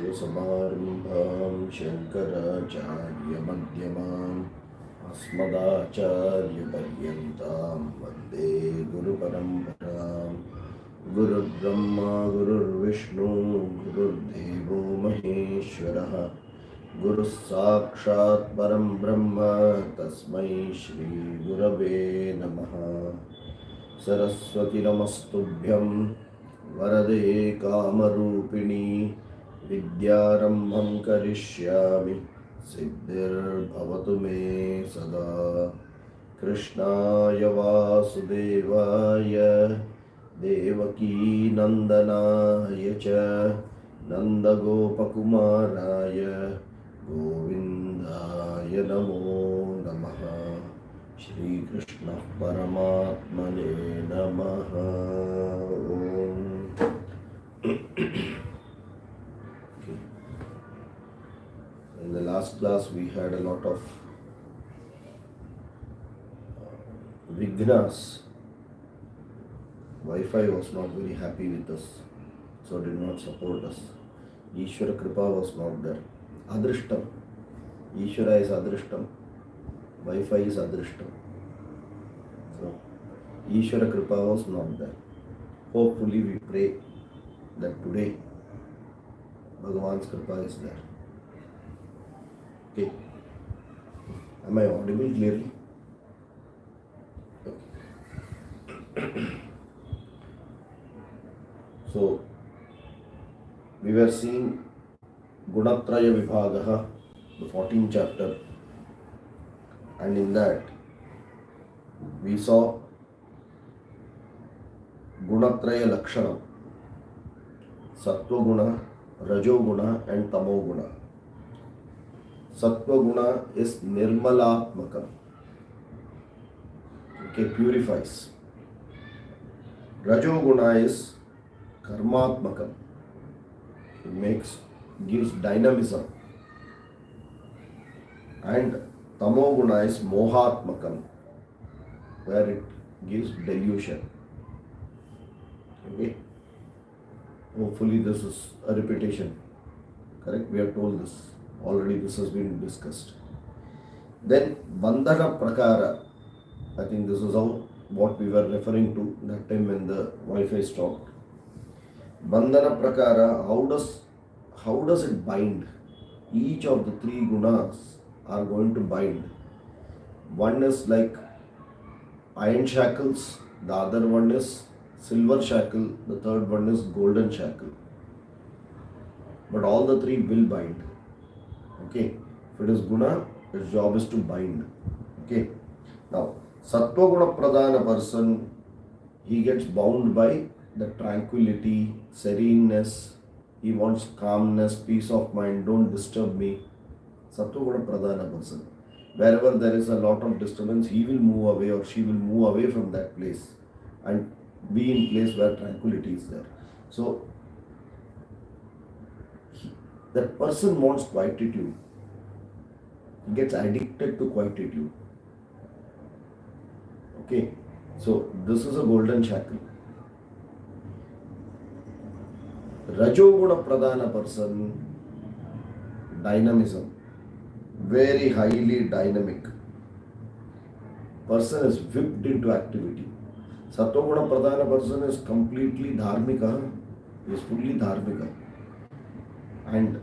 लक्ष्मीनाथसमारम्भां शङ्कराचार्यमध्यमाम् अस्मदाचार्यपर्यन्तां वन्दे गुरुपरम्पराम् गुरुर्ब्रह्मा गुरुर्विष्णु गुरुर्देवो महेश्वरः गुरुः साक्षात् परं ब्रह्म तस्मै श्रीगुरवे नमः। सरस्वती नमस्तुभ्यं वरदे कामरूपिणी विद्यारम्भं करिष्यामि सिद्धिर्भवतु मे सदा। कृष्णाय वासुदेवाय देवकी नन्दनाय च नन्दगोपकुमाराय गोविन्दाय नमो नमः। श्रीकृष्ण परमात्मने नमः। ओम। In the last class we had a lot of vignas. Wi-Fi was not very happy with us, so did not support us. Ishvara Kripa was not there. Adrishtam. Ishvara is Adrishtam. Wi-Fi is Adrishtam. So, Ishvara Kripa was not there. Hopefully we pray that today Bhagavan's Kripa is there. Okay. Am I audible clearly? Okay. So, we were seeing Gunatraya Vibhagaha, the 14th chapter, and in that we saw Gunatraya Lakshanam, Sattva Guna, Rajo Guna and Tamo Guna. Sattva Guna is Nirmalatmakam, okay, purifies. Rajo Guna is Karmatmakam, it gives dynamism. And Tamo Guna is Mohatmakam, where it gives delusion. Okay. Hopefully this is a repetition. Correct? We have told this. Already this has been discussed. Then Bandhana Prakara. I think this is what we were referring to that time when the Wi-Fi stopped. Bandhana Prakara, how does it bind? Each of the three gunas are going to bind. One is like iron shackles, the other one is silver shackle, the third one is golden shackle. But all the three will bind. Okay. If it is guna, its job is to bind. Okay. Now, Sattva Guna Pradhana person, he gets bound by the tranquility, sereneness. He wants calmness, peace of mind, don't disturb me. Sattva Guna Pradhana person. Wherever there is a lot of disturbance, he will move away or she will move away from that place and be in place where tranquility is there. So, that person wants quietude. He gets addicted to quietude. Okay, so this is a golden shackle. Rajoguna Pradhana person, dynamism, very highly dynamic. Person is whipped into activity. Sattoguna Pradhana person is completely dharmika, is fully dharmika. And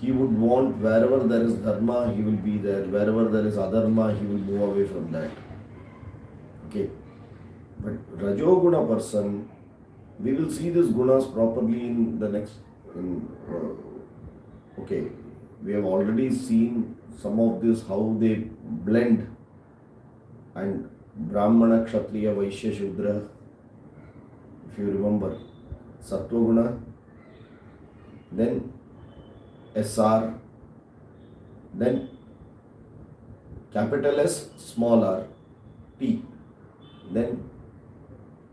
he would want wherever there is dharma, he will be there. Wherever there is adharma, he will move away from that. Okay. But Rajoguna person, we will see these gunas properly in the next. Okay. We have already seen some of this, how they blend. And Brahmana, Kshatriya, Vaishya, Shudra, if you remember, Sattva Guna, then SR, then capital S, small r, T, then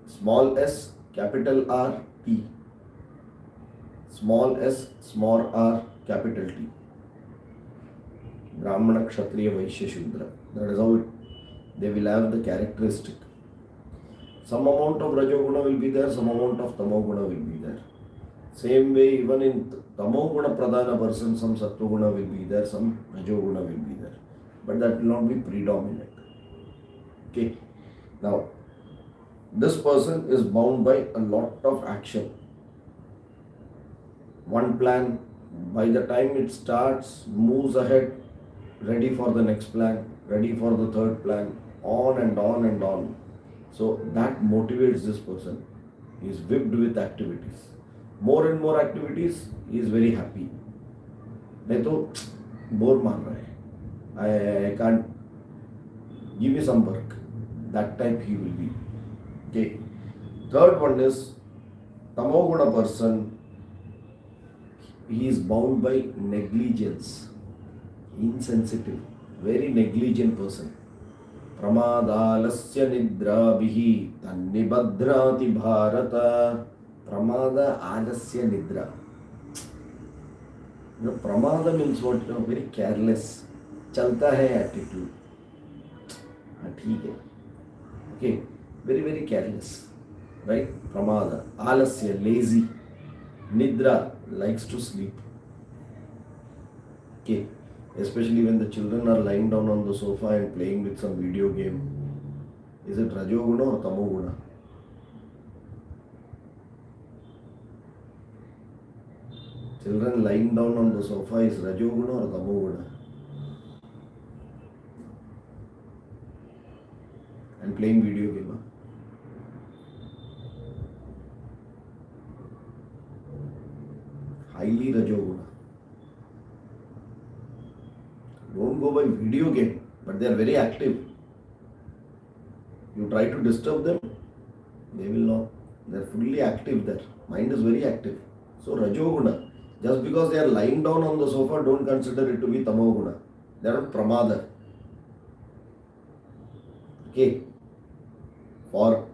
small s, capital R, T, small s, small r, capital T. Brahmana, Kshatriya, Vaishya, Shudra. That is how they will have the characteristic. Some amount of Rajoguna will be there, some amount of Tamoguna will be there. Same way, even in Tamoguna pradhana person, some sattva will be there, some rajoguna will be there. But that will not be predominant. Okay. Now, this person is bound by a lot of action. One plan, by the time it starts, moves ahead, ready for the next plan, ready for the third plan, on and on and on. So that motivates this person. He is whipped with activities. More and more activities, he is very happy. नहीं तो bore मान रहा है. I can't, give me some work. That type he will be. Okay. Third one is tamoguna person. He is bound by negligence, insensitive, very negligent person. Pramadalasya nidrabihi tannibhadrati bharata. Pramada alasya nidra. Pramada means what? Very careless. Chalta hai attitude. ठीक है. Okay. Very, very careless. Right? Pramada. Alasya, lazy. Nidra, likes to sleep. Okay. Especially when the children are lying down on the sofa and playing with some video game. Is it Rajoguna or Tamoguna? Children lying down on the sofa is Rajoguna or Tamoguna? And playing video game. Huh? Highly Rajoguna. Don't go by video game, but they are very active. You try to disturb them, they will not. They are fully active there. Mind is very active. So Rajoguna. Just because they are lying down on the sofa, don't consider it to be Tamoguna. They are not Pramada. Okay. For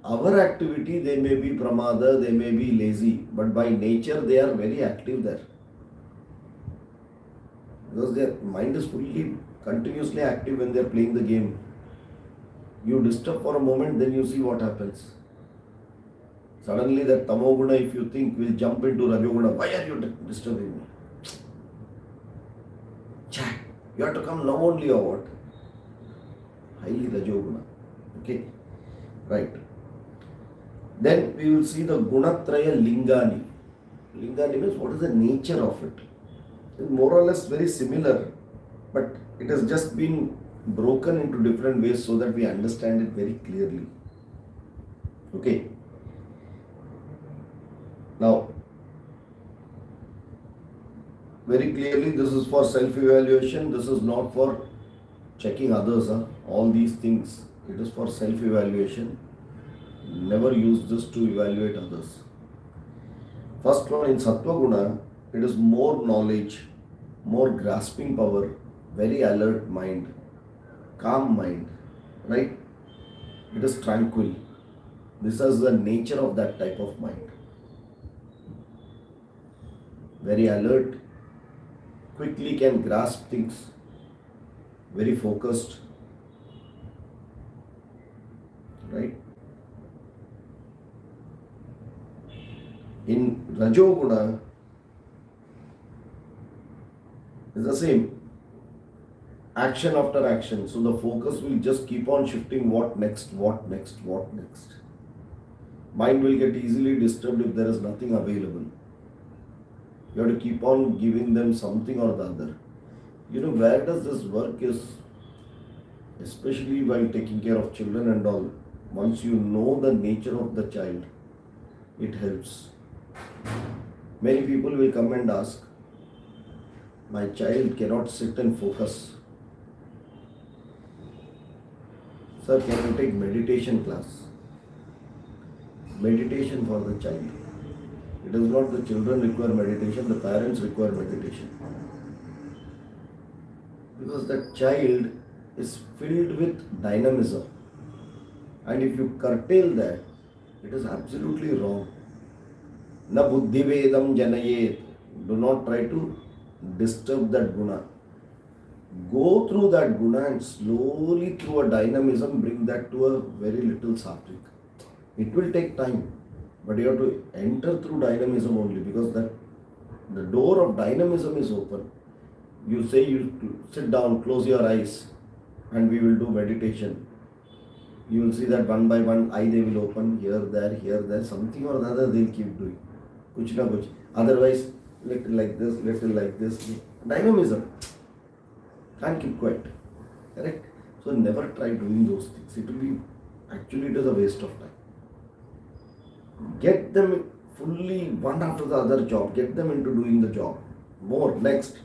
our activity, they may be Pramada, they may be lazy, but by nature they are very active there. Because their mind is fully, continuously active when they are playing the game. You disturb for a moment, then you see what happens. Suddenly that Tamoguna, if you think, will jump into Rajoguna. Why are you disturbing me? Chat. You have to come now only or what? Highly Rajoguna. Okay. Right. Then we will see the Gunatraya Lingani. Lingani means what is the nature of it. It's more or less very similar, but it has just been broken into different ways so that we understand it very clearly. Okay. Now, very clearly this is for self-evaluation. This is not for checking others. All these things, it is for self-evaluation. Never use this to evaluate others. First one, in Sattva Guna, it is more knowledge, more grasping power, very alert mind, calm mind, right? It is tranquil. This is the nature of that type of mind. Very alert, quickly can grasp things, very focused, right? In Rajoguna, it's the same. Action after action. So the focus will just keep on shifting. What next? What next? What next? Mind will get easily disturbed if there is nothing available. You have to keep on giving them something or the other. You know, where does this work is, especially while taking care of children and all, once you know the nature of the child, it helps. Many people will come and ask, my child cannot sit and focus. Sir, can you take meditation class? Meditation for the child. It is not the children require meditation, the parents require meditation. Because that child is filled with dynamism. And if you curtail that, it is absolutely wrong. Na buddhi vedam janayet. Do not try to disturb that guna. Go through that guna and slowly through a dynamism bring that to a very little sattvic. It will take time, but you have to enter through dynamism only, because that The door of dynamism is open. You say you sit down, close your eyes, and we will do meditation. You will see that one by one eye they will open, here, there, something or the other they'll keep doing. Kuch na kuch. Otherwise, little like this. Dynamism. Can't keep quiet. Correct? So never try doing those things. It is a waste of time. Get them fully one after the other job. Get them into doing the job. More, next.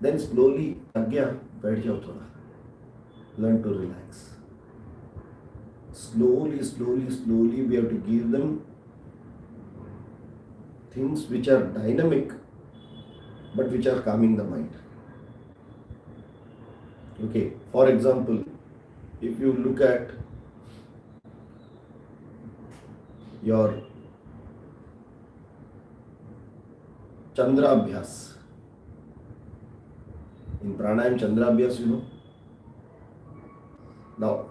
Then slowly, agya, baith jao thoda. Learn to relax. Slowly, we have to give them things which are dynamic, but which are calming the mind. Okay, for example, if you look at your Chandra Abhyas, in pranayam Chandra Abhyas, you know. Now,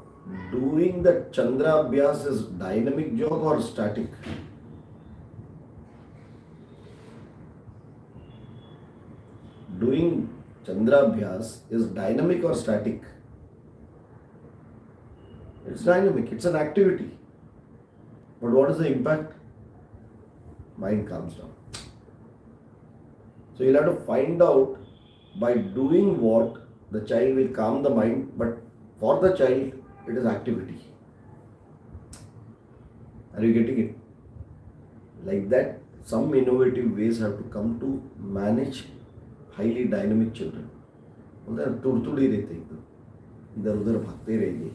doing the Chandra Abhyas is dynamic job or static? Doing Chandra Abhyas is dynamic or static? It's dynamic, it's an activity. But what is the impact? Mind calms down. So you'll have to find out by doing what the child will calm the mind, but for the child it is activity. Are you getting it? Like that, some innovative ways have to come to manage highly dynamic children. तुड़तुड़ी रहते एकदम इधर उधर भागते रहेंगे.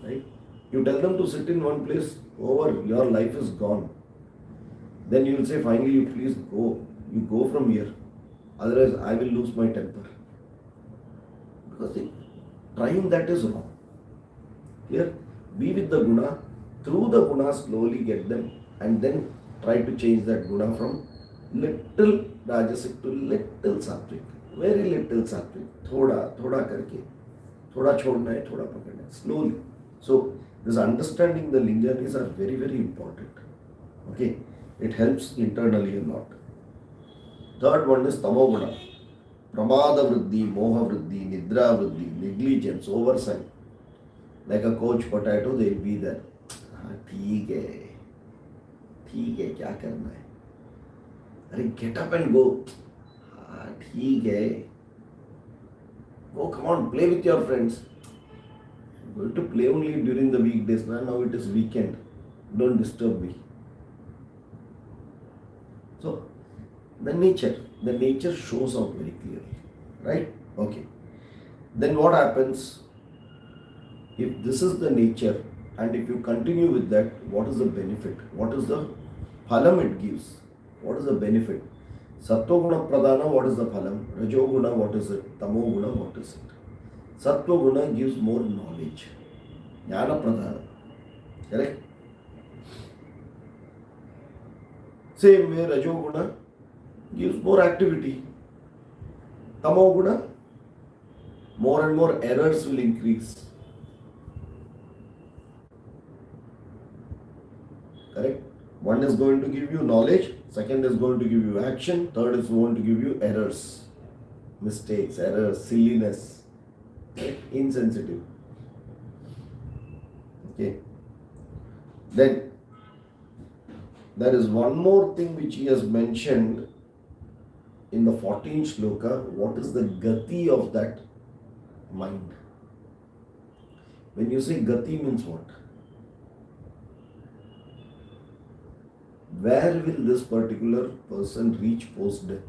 Right? You tell them to sit in one place, over, your life is gone. Then you will say, finally, you please go. You go from here. Otherwise, I will lose my temper. Because trying that is wrong. Here, be with the guna. Through the guna, slowly get them. And then try to change that guna from little rajasic to little sattvic. Very little sattvic. Thoda karke. Thoda chodna hai, thoda pakadna hai. Slowly. So, this understanding the linganis are very, very important. Okay. It helps internally a lot. Third one is tamoguna. Pramada vriddhi, moha vriddhi, nidra vriddhi, negligence, oversight. Like a coach potato, they will be there. ठीक है, क्या करना है? अरे get up and go. ठीक है. Go, come on, play with your friends. I'm going to play only during the weekdays. Now it is weekend. Don't disturb me. So, the nature shows out very clearly. Right? Okay. Then what happens? If this is the nature, and if you continue with that, what is the benefit? What is the phalam it gives? What is the benefit? Sattva-guna pradhana, what is the phalam? Rajo-guna, what is it? Tamo-guna, what is it? Sattva-guna gives more knowledge. Jnana pradhana. Correct? Same way, Rajo-guna gives more activity. Tamo-guna, more and more errors will increase. Correct? One is going to give you knowledge, second is going to give you action, third is going to give you errors, mistakes, errors, silliness, right? Insensitive. Okay. Then there is one more thing which he has mentioned in the 14th shloka. What is the gati of that mind? When you say gati means what? Where will this particular person reach post-death?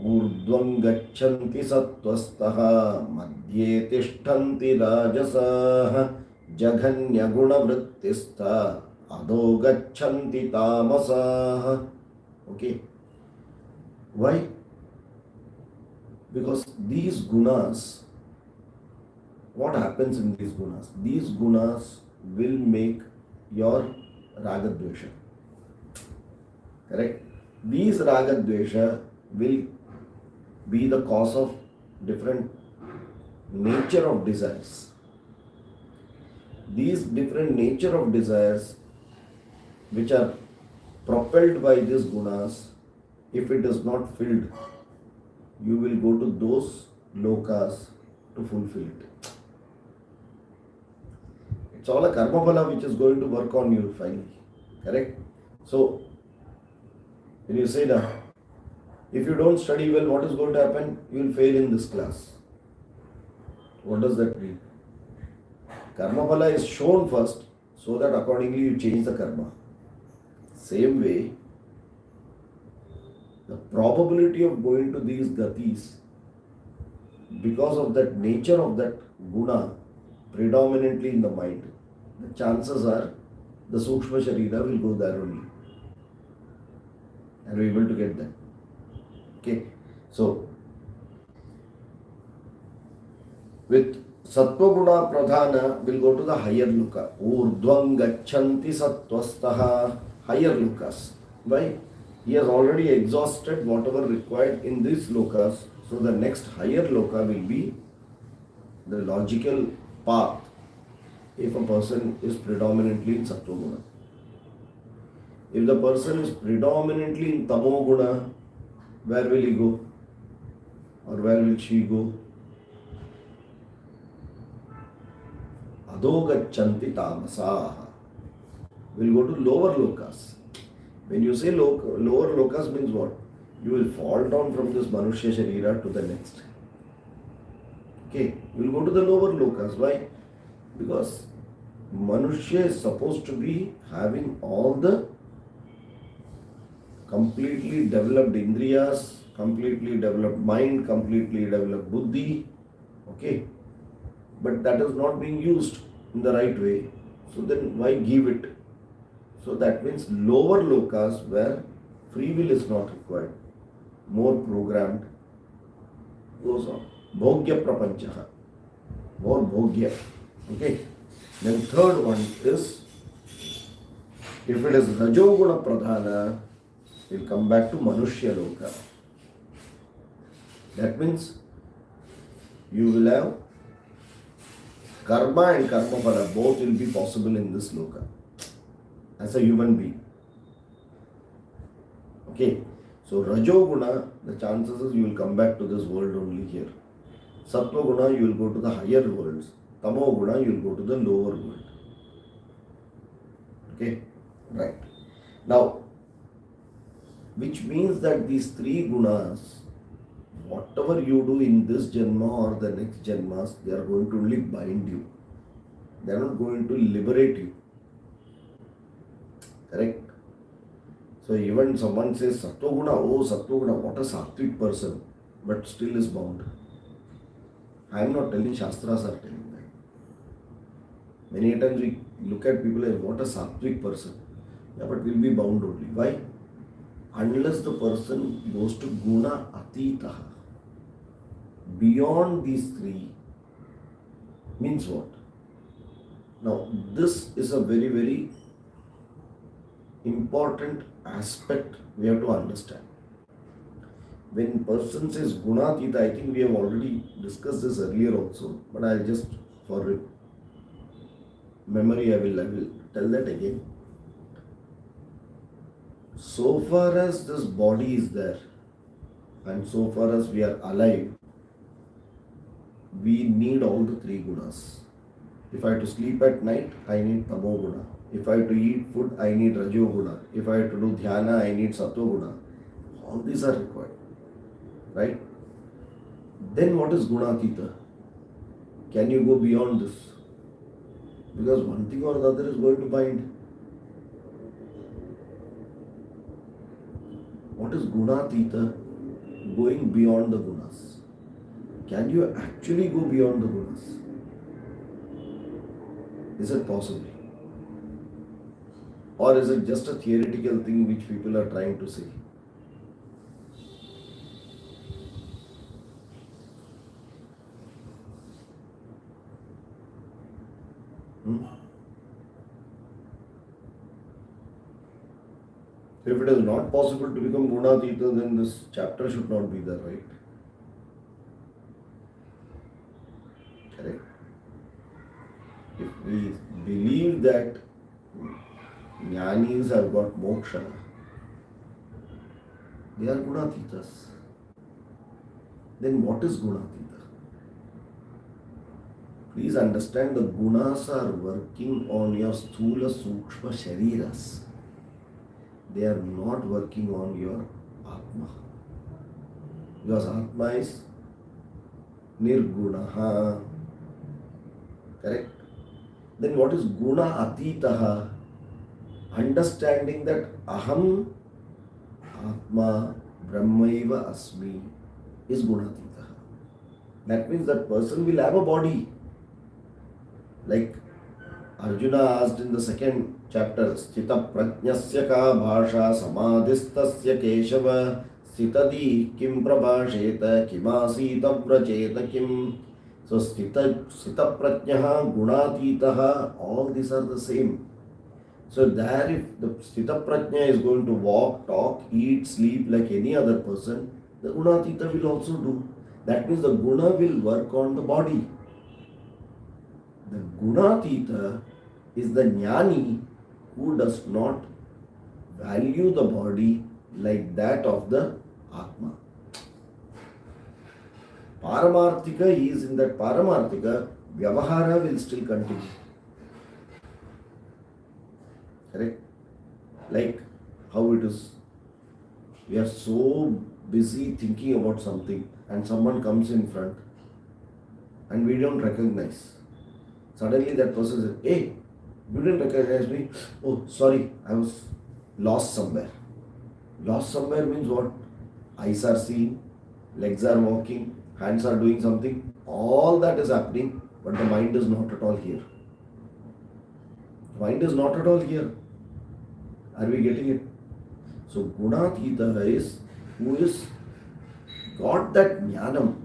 Urdhvam gacchanti sattvastaha madhye tishtanti rajasaha jaghanya guna vrittistha adho gacchanti tamasaha. Okay. Why? Because these gunas, what happens in these gunas? These gunas will make your raga dvesha. Correct? These raga dvesha will be the cause of different nature of desires. These different nature of desires which are propelled by these gunas, if it is not filled, you will go to those lokas to fulfill it. It's all a karma phala which is going to work on you finally. Correct? So, when you say that, if you don't study well, what is going to happen? You will fail in this class. What does that mean? Karma phala is shown first so that accordingly you change the karma. Same way, the probability of going to these gatis, because of that nature of that guna predominantly in the mind, the chances are the Sukshma Sharira will go there only and be able to get that. Okay, so with Sattva Guna Pradhana, will go to the higher loka. Urdhvam Gacchanti Sattvastaha, higher lokas. Why? He has already exhausted whatever required in these lokas. So the next higher loka will be the logical path if a person is predominantly in Sattva Guna. If the person is predominantly in Tamo Guna, where will he go? Or where will she go? Adogachanti Tamasaha. Will go to lower lokas. When you say lower lokas means what? You will fall down from this Manushya Sharira to the next. Okay, you will go to the lower lokas. Why? Because Manushya is supposed to be having all the completely developed indriyas, completely developed mind, completely developed buddhi. Okay, but that is not being used in the right way. So then why give it? So that means lower lokas where free will is not required, more programmed, goes on. Bhogya prapanchaha, more bhogya. Okay. Then third one is, if it is Rajoguna Pradhana, we'll come back to Manushya Loka. That means you will have karma and karma phala, both will be possible in this loka as a human being. Okay, so Rajoguna, the chances is you will come back to this world only here. Sattva Guna, you will go to the higher worlds. Tamo Guna, you will go to the lower world. Okay, right. Now, which means that these three gunas, whatever you do in this janma or the next janmas, they are going to only bind you. They are not going to liberate you. Correct? So even someone says Sattva Guna, oh Sattva Guna, what a sattvic person, but still is bound. I am not telling, Shastras are telling that. Many times we look at people like, what a sattvic person. Yeah, but will be bound only. Why? Unless the person goes to Guna Atitaha. Beyond these three means what? Now, this is a very, very important aspect we have to understand. When person says Gunatita, I think we have already discussed this earlier also, but I'll just, for memory, I will tell that again. So far as this body is there, and so far as we are alive, we need all the three gunas. If I have to sleep at night, I need Tamo Guna. If I have to eat food, I need Rajo Guna. If I have to do Dhyana, I need Sattva Guna. All these are required. Right? Then what is Gunatita? Can you go beyond this? Because one thing or the other is going to bind. What is Gunatita? Going beyond the gunas. Can you actually go beyond the gunas? Is it possible? Or is it just a theoretical thing which people are trying to say? If it is not possible to become Gunatita, then this chapter should not be there, right? Correct. If we believe that Jnanis have got moksha. They are gunatitas. Then what is gunatita? Please understand the gunas are working on your sthula sukshma shariras. They are not working on your Atma. Because Atma is nirgunaha. Correct? Then what is guna atitaha? Understanding that aham Atma Brahmaiva Asmi is gunatitaha. That means that person will have a body. Like Arjuna asked in the second chapter, Sthita prajnasya ka bhasha samadhistasya keshava sthitadi kim prabhasheta kimasita vracheta kim. So sthita prajnaha gunatitaha, all these are the same. So there if the sthita prajna is going to walk, talk, eat, sleep like any other person, the gunatita will also do. That means the guna will work on the body. The gunatita is the jnani who does not value the body like that of the Atma. Paramarthika, he is in that Paramarthika, Vyavahara will still continue. Correct? Like how it is. We are so busy thinking about something and someone comes in front and we don't recognize. Suddenly that person says, hey, you didn't recognize me? Oh, sorry, I was lost somewhere. Lost somewhere means what? Eyes are seeing, legs are walking, hands are doing something. All that is happening, but the mind is not at all here. Mind is not at all here. Are we getting it? So Gunatita is who is got that jnanam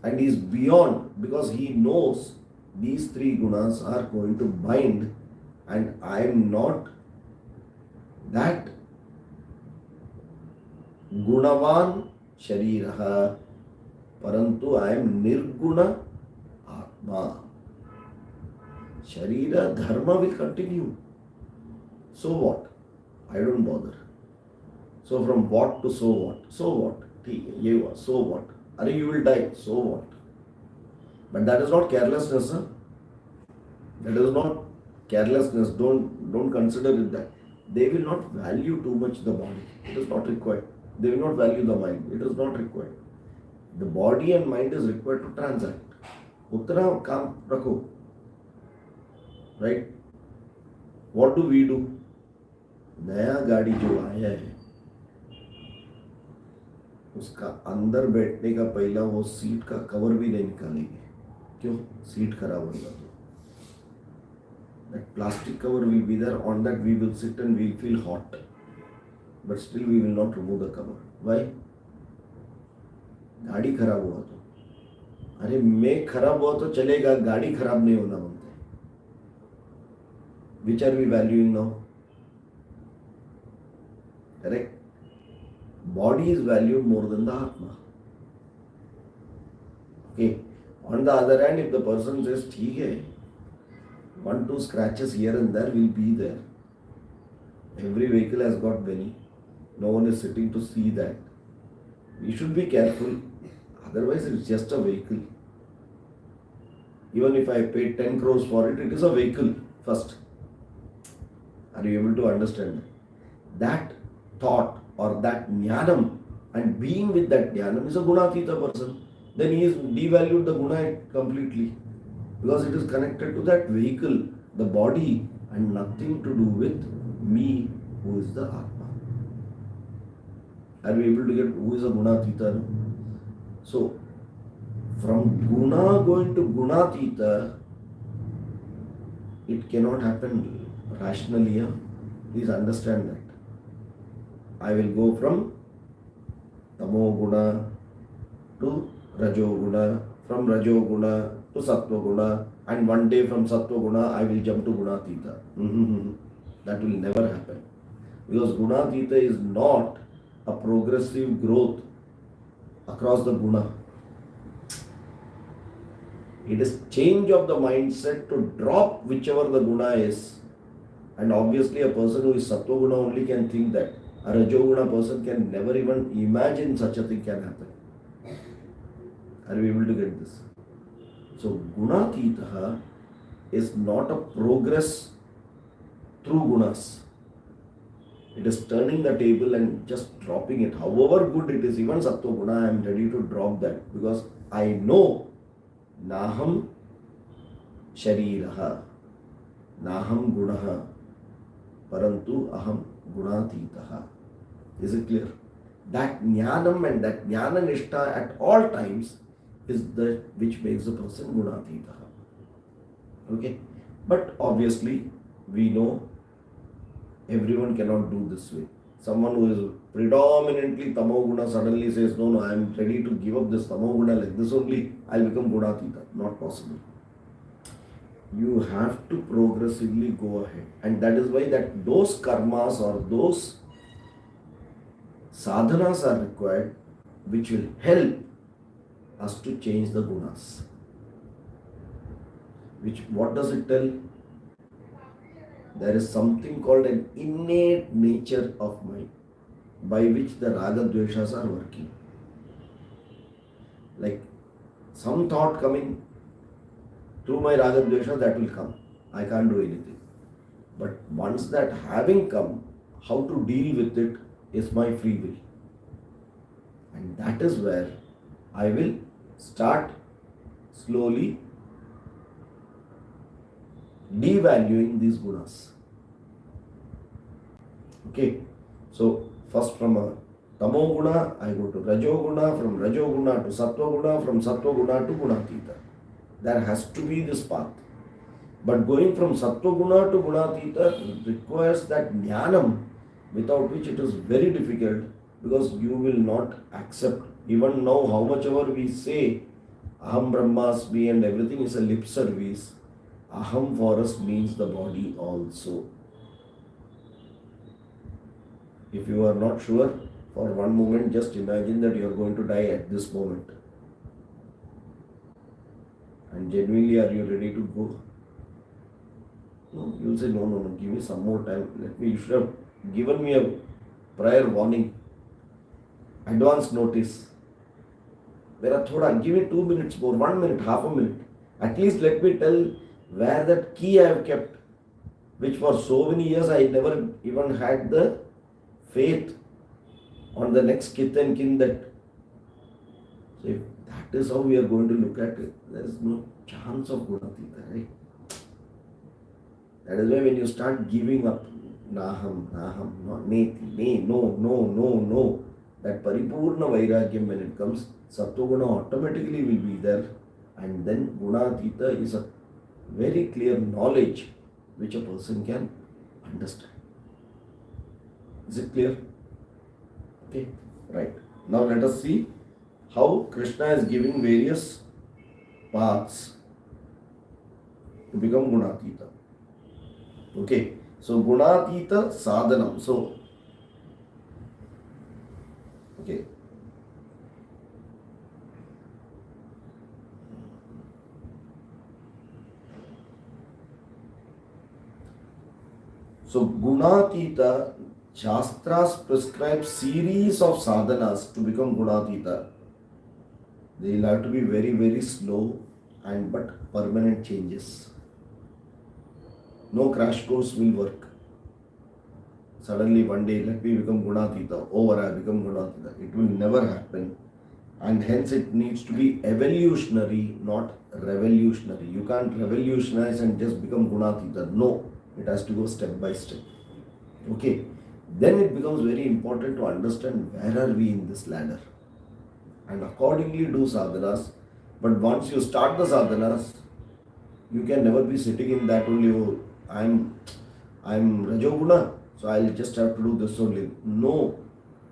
and is beyond, because he knows these three gunas are going to bind and I am not that gunavan shariraha, parantu I am nirguna atma. Sharira dharma will continue. So what? I don't bother. So from what to so what? So what? So what? Are you will die? So what? But that is not carelessness. Huh? That is not carelessness. Don't consider it that. They will not value too much the body. It is not required. They will not value the mind. It is not required. The body and mind is required to transact. Uttara kam rakho. Right? What do we do? नया गाड़ी जो आया है उसका अंदर बैठने का पहला वो सीट का कवर भी नहीं निकालेंगे. क्यों? सीट खराब होगा तो. That plastic cover will be there. On that we will sit and we will feel hot, but still we will not remove the cover. Why? गाड़ी खराब हुआ तो. अरे मैं खराब हुआ तो चलेगा, गाड़ी खराब नहीं होना बनता है. Which are we valuing now? Correct? Body is valued more than the Atma. Okay. On the other hand, if the person says, ठीक है, 1-2 scratches here and there will be there. Every vehicle has got many. No one is sitting to see that. We should be careful. Otherwise, it's just a vehicle. Even if I paid 10 crores for it, it is a vehicle first. Are you able to understand that? Thought or that jnanam and being with that jnanam is a gunatita person. Then he is devalued the guna completely, because it is connected to that vehicle, the body, and nothing to do with me, who is the Atma. Are we able to get who is a gunatita? So from guna going to gunatita, it cannot happen rationally. Huh? Please understand that. I will go from tamo guna to rajo guna, from rajo guna to sattva guna, and one day from sattva guna I will jump to gunatita. That will never happen, because gunatita is not a progressive growth across the guna. It is change of the mindset to drop whichever the guna is And obviously a person who is Sattva Guna only can think that. A Rajoguna person can never even imagine such a thing can happen. Are we able to get this? So Gunatitaha is not a progress through gunas. It is turning the table and just dropping it. However good it is, even Sattva Guna, I am ready to drop that because I know Naham Shariraha, Naham Gunaha, Parantu Aham Gunatitaha. Is it clear? That Jnanam and that Jnana Nishtha at all times is the which makes the person Gunatitaha. Okay? But obviously, we know everyone cannot do this way. Someone who is predominantly Tamoguna suddenly says, no, I am ready to give up this Tamoguna like this only, I will become Gunatita. Not possible. You have to progressively go ahead. And that is why that those karmas or those sadhanas are required which will help us to change the gunas. What does it tell? There is something called an innate nature of mind by which the raga dveshas are working. Like some thought coming through my raga dvesha, that will come. I can't do anything. But once that having come, how to deal with it is my free will. And that is where I will start slowly devaluing these gunas. Okay, so first from a Tamo Guna, I go to Rajo Guna, from Rajo Guna to Sattva Guna, from Sattva Guna to Gunatita. There has to be this path. But going from Sattva Guna to Gunatita requires that Jnanam, without which it is very difficult because you will not accept. Even now, how much ever we say Aham Brahmasmi and everything is a lip service, Aham for us means the body also. If you are not sure, for one moment just imagine that you are going to die at this moment. And genuinely, are you ready to go? No, you will say, no, give me some more time. You should have given me a prior warning, advance notice. Give me 2 minutes more, 1 minute, half a minute. At least let me tell where that key I have kept, which for so many years I never even had the faith on the next kith and kin that. So if that is how we are going to look at it, there is no chance of Gunatita, right? That is why when you start giving up, Naham, not neti, no, that Paripurna Vairagyam when it comes, Sattva-guna automatically will be there, and then Gunatita is a very clear knowledge which a person can understand. Is it clear? Okay, right. Now let us see how Krishna is giving various paths to become Gunatita. Okay, so Gunatita sadhanam. So, okay. So Gunatita, Shastras prescribe series of sadhanas to become Gunatita. They will have to be very, very slow and but permanent changes. No crash course will work. Suddenly one day, let me become Gunatita, I become Gunatita. It will never happen. And hence it needs to be evolutionary, not revolutionary. You can't revolutionize and just become Gunatita. No, it has to go step by step. Okay. Then it becomes very important to understand where are we in this ladder. And accordingly do sadhanas. But once you start the sadhanas, you can never be sitting in that only, oh, I'm Rajoguna, so I'll just have to do this only. No.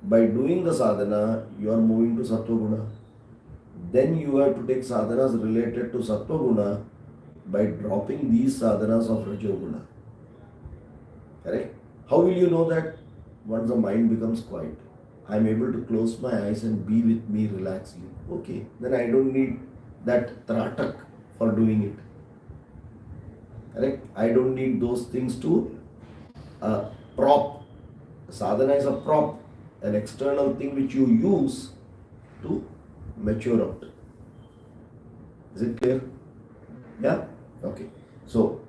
By doing the sadhana, you are moving to Sattva-guna. Then you have to take sadhanas related to Sattva-guna by dropping these sadhanas of Rajoguna. Correct? How will you know that? Once the mind becomes quiet, I am able to close my eyes and be with me relaxedly. Okay, then I don't need that tratak for doing it. Correct? I don't need those things to a prop. Sadhana is a prop, an external thing which you use to mature out. Is it clear? Yeah? Okay. So,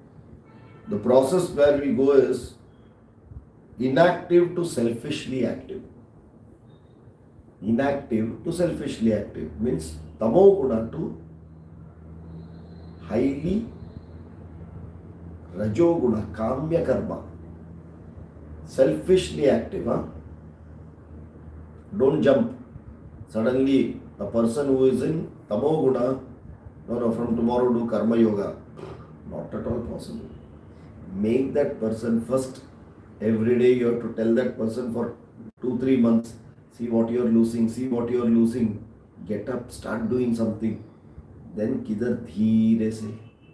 the process where we go is inactive to selfishly active. Inactive to selfishly active means tamo guna to highly rajoguna, kamya karma. Selfishly active, huh? Don't jump. Suddenly, a person who is in tamo guna, no, from tomorrow do karma yoga. Not at all possible. Make that person first. Every day you have to tell that person for 2-3 months, see what you are losing, see what you are losing. Get up, start doing something. Then kidhar dheere se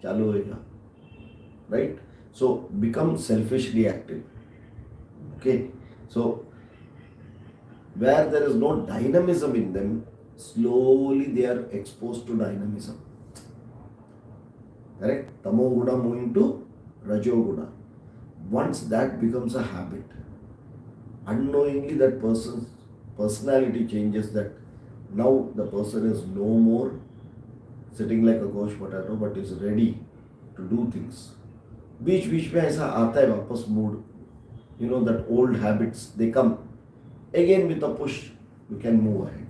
chalu hoega. Right? So become selfishly active. Okay? So where there is no dynamism in them, slowly they are exposed to dynamism. Correct? Tamo guna moving to rajo guna. Once that becomes a habit, unknowingly that person's personality changes, that now the person is no more sitting like a ghosh potato but is ready to do things. बीच बीच में ऐसा आता है वापस mood, you know, that old habits, they come again with a push, you can move ahead,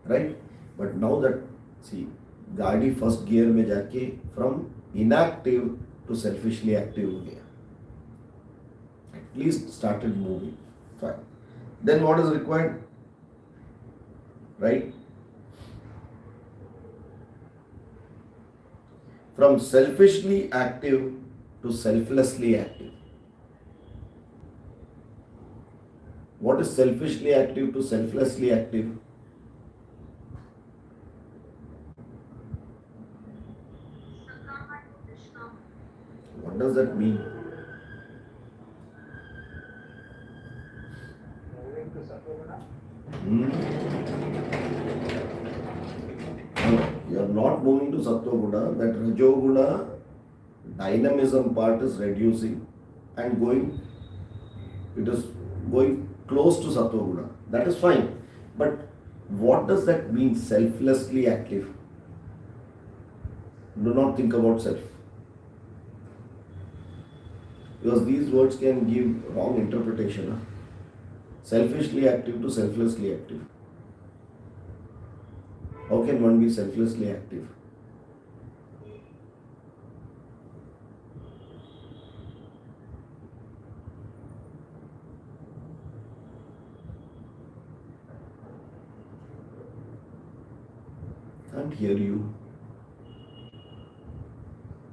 right? But now that, see, गाड़ी first gear में जाके from inactive to selfishly active हो गया, at least started moving. Fine. Then what is required? Right? From selfishly active to selflessly active. What is selfishly active to selflessly active? What does that mean? No, you are not moving to Sattva Guna. That Rajo Guna dynamism part is reducing and going, it is going close to Sattva Guna. That is fine. But what does that mean, selflessly active? Do not think about self. Because these words can give wrong interpretation. Huh? Selfishly active to selflessly active. How can one be selflessly active? Can't hear you.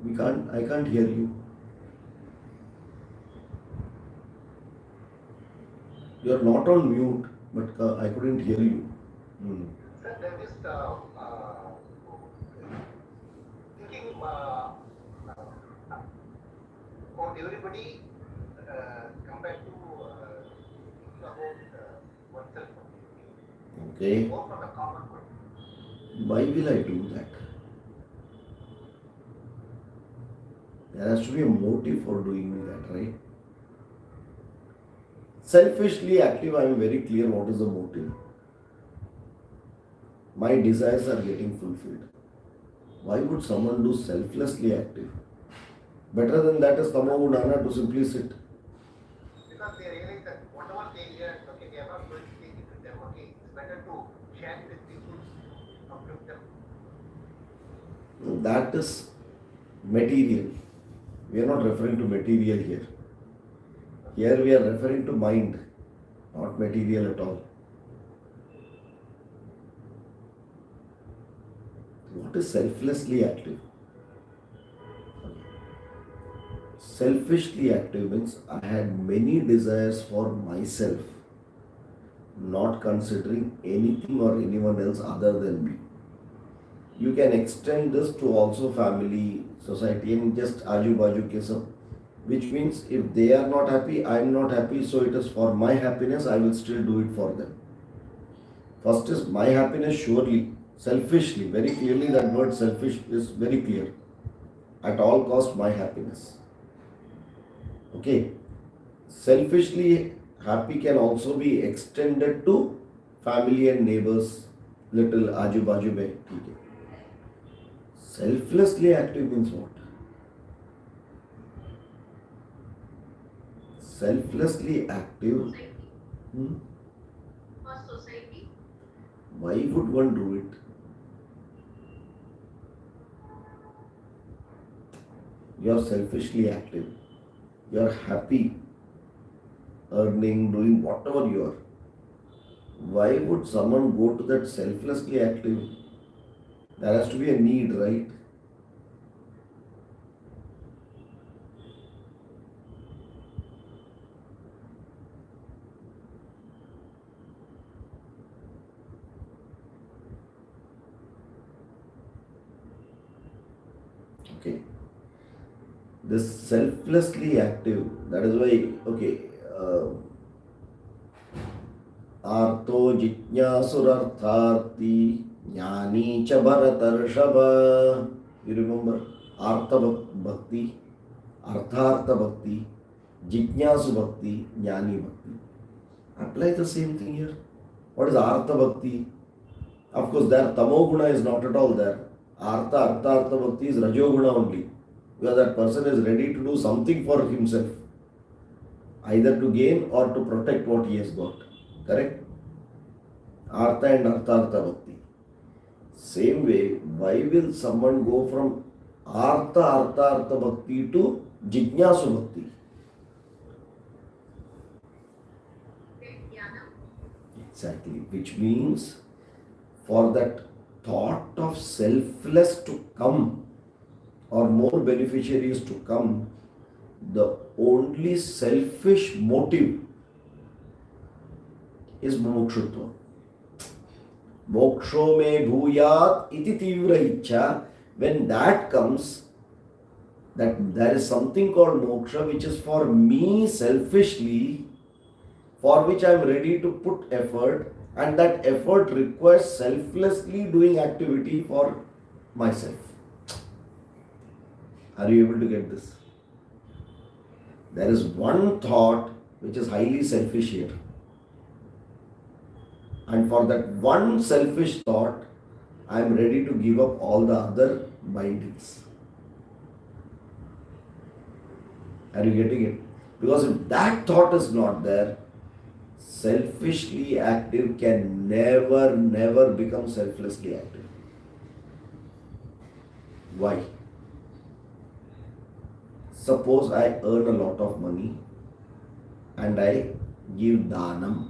I can't hear you. You are not on mute, but I couldn't hear you. Sir, there is thinking about everybody compared to thinking about oneself. Okay. More from the common good. Why will I do that? There has to be a motive for doing that, right? Selfishly active, I am very clear what is the motive. My desires are getting fulfilled. Why would someone do selflessly active? Better than that is Tamo Gunana to simply sit. Because they realize that whatever they hear, okay, they are not going to take it with them, okay, it's better to share it with people, uplift them. That is material. We are not referring to material here. Here we are referring to mind, not material at all. What is selflessly active? Selfishly active means I had many desires for myself, not considering anything or anyone else other than me. You can extend this to also family, society, and just aju baju ke sab. Which means if they are not happy, I am not happy, so it is for my happiness, I will still do it for them. First is my happiness, surely, selfishly, very clearly that word selfish is very clear. At all cost, my happiness. Okay. selfishly happy can also be extended to family and neighbors, little आजू बाजू में, ठीक है. Selflessly active means what? Selflessly active. Society. For society. Why would one do it? You are selfishly active. You are happy, earning, doing whatever you are. Why would someone go to that selflessly active? There has to be a need, right? Okay. This selflessly active, that is why, okay, आर्तो जिज्ञासुरर्थार्थी ज्ञानी च भरतर्षभ. You remember? Artha bhakti, arthartha bhakti, jijnasu bhakti, jnani bhakti. Apply the same thing here. What is artha bhakti? Of course, there tamo guna is not at all there. Artha bhakti is rajo guna only. Because that person is ready to do something for himself, either to gain or to protect what he has got. Correct? Artha and arthartha bhakti. Same way, why will someone go from artha bhakti to jijnasu bhakti? Exactly. Which means for that thought of selfless to come or more beneficiaries to come, the only selfish motive is mumukshutva. Moksho me bhuyat iti tivra ichha. When that comes, that there is something called moksha which is for me selfishly, for which I am ready to put effort, and that effort requires selflessly doing activity for myself. Are you able to get this? There is one thought which is highly selfish here. And for that one selfish thought, I am ready to give up all the other bindings. Are you getting it? Because if that thought is not there, selfishly active can never become selflessly active. Why? Suppose I earn a lot of money and I give dhanam.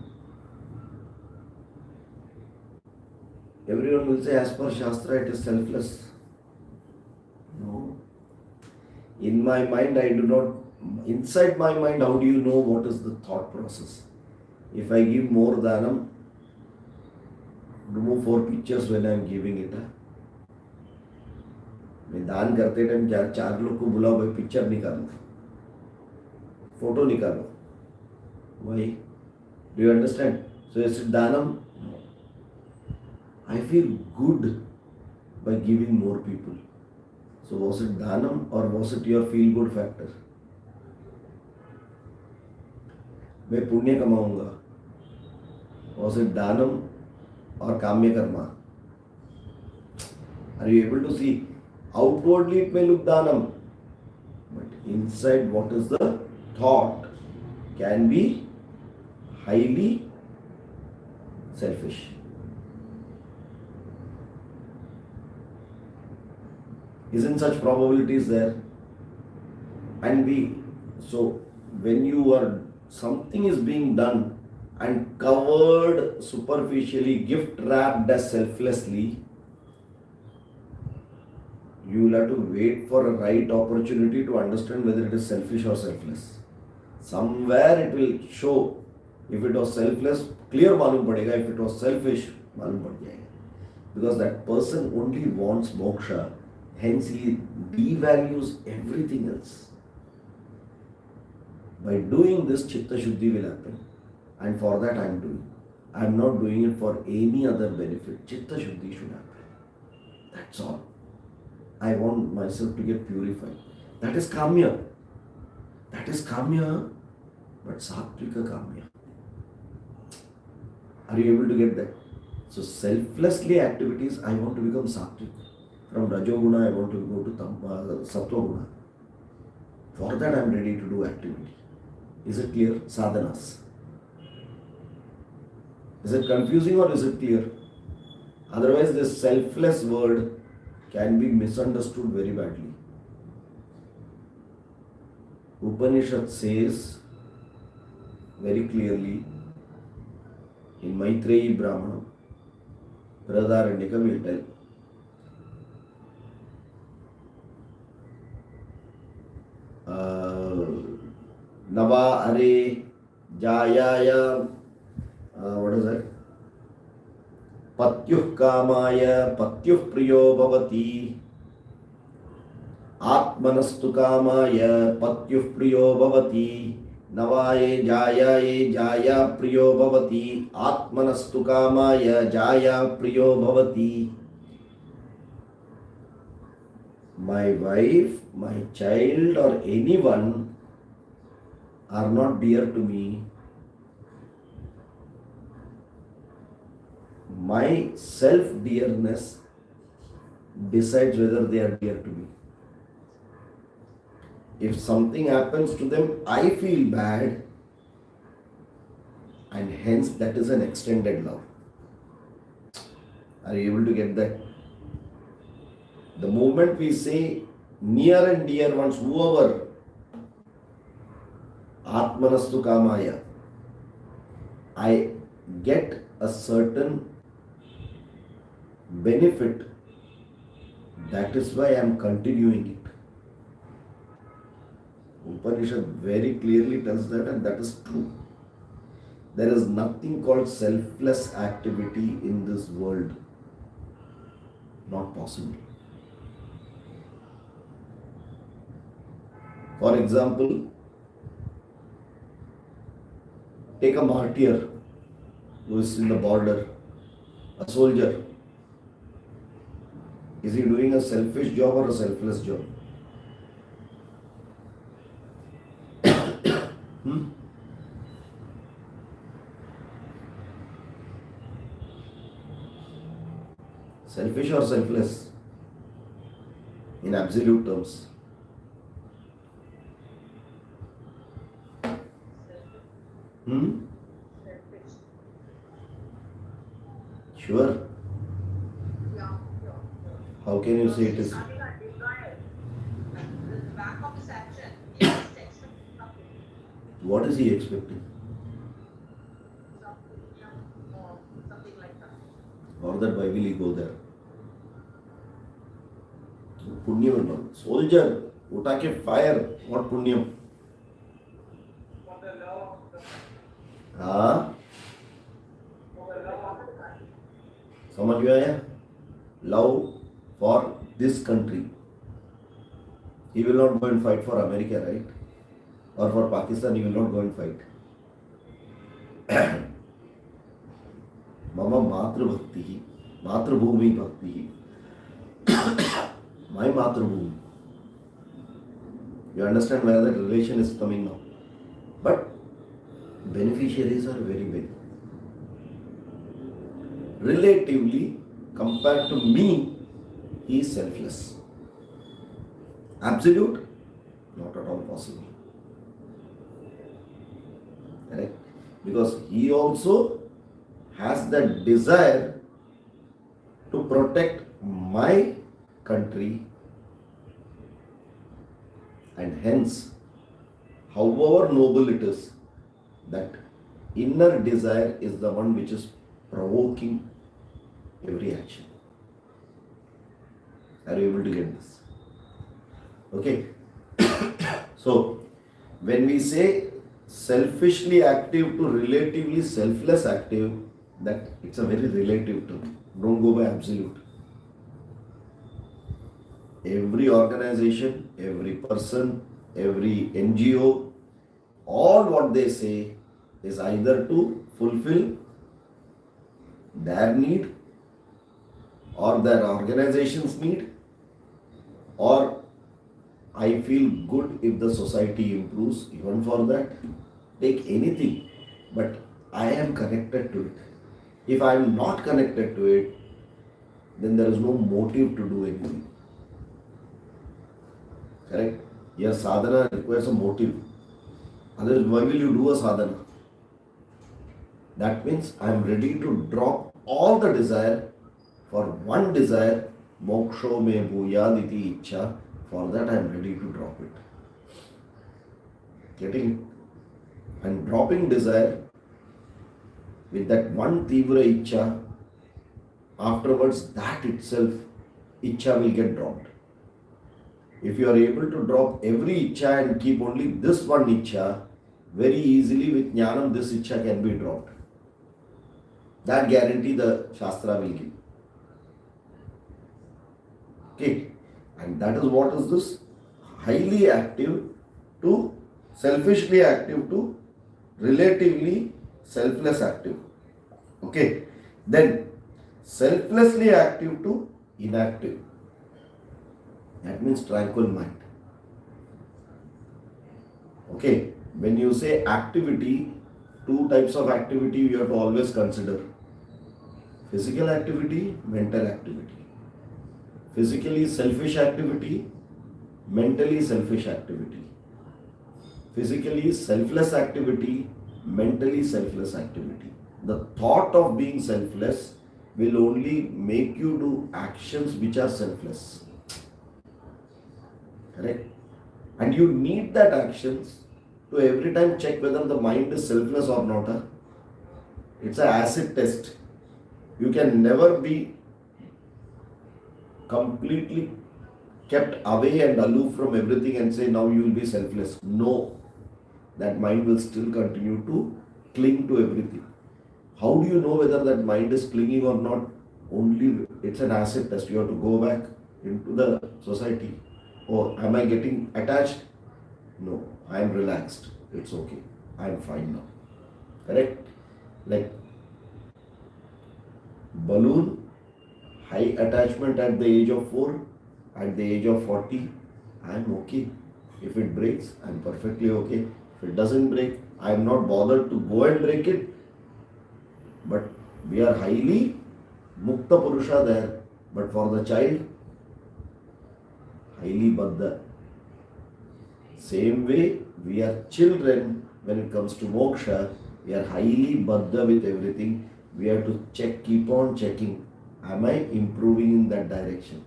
Everyone will say, as per Shastra, it is selfless. No. In my mind, I do not. Inside my mind, how do you know what is the thought process? If I give more dhanam, remove 4 pictures when I am giving it. मैं दान करते time 4 लोग को बुलाओ, भाई picture निकालो, photo निकालो. Why? Do you understand? So is it dhanam? No. I feel good by giving more people. So was it dhanam or was it your feel good factor? मैं पुण्य कमाऊंगा. Was it dhanam or kamya karma? Are you able to see? Outwardly it may look dhanam, but inside what is the thought can be highly selfish. Isn't such probabilities there? And so when you are, something is being done and covered superficially, gift wrapped as selflessly, you will have to wait for a right opportunity to understand whether it is selfish or selfless. Somewhere it will show. If it was selfless, clear malum padega. If it was selfish, malum pad jayega. Because that person only wants moksha. Hence he devalues everything else. By doing this, chitta shuddhi will happen. And for that I am doing. I am not doing it for any other benefit. Chitta shuddhi should happen. That's all. I want myself to get purified. That is kamya. That is kamya. but Satvika Kamya. Are you able to get that? So selflessly activities, I want to become Satvik. From Rajoguna, I want to go to Sattva. For that, I am ready to do activity. Is it clear? Sadhanas. Is it confusing or is it clear? Otherwise, this selfless word can be misunderstood very badly. Upanishad says very clearly in Maitreyi Brahmana, Brahadaranyaka will tell, Nava Are Jayaya, what is that? Patyuh Kamaya Patyuh Priyo Bhavati Atmanastu Kamaya Patyuh Priyo Bhavati Navaye Jaya Priyo Bhavati Atmanastu Kamaya Jaya Priyo Bhavati. My wife, my child or anyone are not dear to me. My self-dearness decides whether they are dear to me. If something happens to them, I feel bad, and hence that is an extended love. Are you able to get that? The moment we say near and dear ones, whoever, Atmanastu Kamaya, I get a certain benefit. That is why I am continuing it. Upanishad very clearly tells that, and that is true. There is nothing called selfless activity in this world. Not possible. For example, take a martyr who is in the border, a soldier. Is he doing a selfish job or a selfless job? Selfish or selfless? In absolute terms. Selfish. Sure. Yeah. How can you say it is? Having a desire. The back of his action, he is expecting something. What is he expecting? Something like that. Or that why will he go there? Punyam and all. Soldier, utake fire. What punyam? For the love of the हाँ for the love of the समझ में आया? Love for this country. He will not go and fight for America, right? Or for Pakistan, he will not go and fight. Mama Matrabhakti, Matrabhumi Bhakti. My Matrabhumi. You understand where that relation is coming now? But beneficiaries are very many. Relatively, compared to me, he is selfless. Absolute? Not at all possible. Correct? Because he also has that desire to protect my country, and hence, however noble it is, that inner desire is the one which is provoking every action. Are you able to get this? Okay. So, when we say selfishly active to relatively selfless active, that it's a very relative term. Don't go by absolute. Every organization, every person, every NGO, all what they say is either to fulfill their need or their organization's need, or I feel good if the society improves. Even for that, take anything, but I am connected to it. If I am not connected to it, then there is no motive to do anything. Correct? Your sadhana requires a motive. Otherwise, why will you do a sadhana? That means I am ready to drop all the desire for one desire, moksho me bhuyaditi ichha. For that I am ready to drop it. Getting it? And dropping desire with that one tivra ichha, afterwards that itself, ichha will get dropped. If you are able to drop every ichha and keep only this one ichha, very easily with jnanam this ichha can be dropped. That guarantee the Shastra will give. Okay, and that is what is this? Highly active to selfishly active to relatively selfless active. Okay, then selflessly active to inactive. That means tranquil mind. Okay, when you say activity, two types of activity you have to always consider: physical activity, mental activity. Physically selfish activity, mentally selfish activity. Physically selfless activity, mentally selfless activity. The thought of being selfless will only make you do actions which are selfless. Correct? And you need that actions to every time check whether the mind is selfless or not. It's an acid test. You can never be completely kept away and aloof from everything and say now you will be selfless. No, that mind will still continue to cling to everything. How do you know whether that mind is clinging or not? Only it's an acid test. You have to go back into the society. Oh, am I getting attached? No, I am relaxed. It's okay. I am fine now. Correct? Like balloon, high attachment at the age of 4, at the age of 40, I am okay. If it breaks, I am perfectly okay. If it doesn't break, I am not bothered to go and break it. But we are highly mukta purusha there. But for the child, highly baddha. Same way, we are children when it comes to moksha. We are highly baddha with everything. We have to check, keep on checking. Am I improving in that direction?